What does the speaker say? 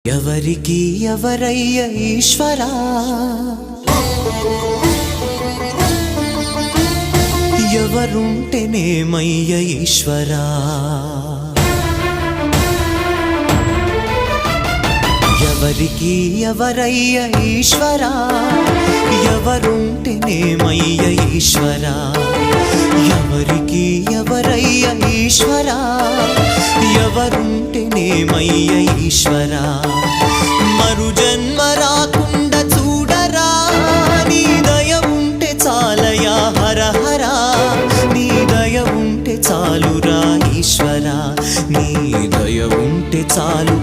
ఎవరికి ఎవరయ్య ఈశ్వరా, ఎవరుంటేనేమయ్య ఈశ్వరా, ఎవరికి ఎవరయ్య ఈశ్వరా, ఎవరుంటేనేమయ్య ఈశ్వరా, ఎవరికి ఎవరయ్య ఈశ్వరా, ఎవరుంటేనేమయ్య ఈశ్వరా, మరు జన్మ రాకుండా చూడరా, నీ దయ ఉంటే చాలయా హర హరా, నీ దయ ఉంటే చాలురా ఈశ్వరా, నీ దయ ఉంటే చాలు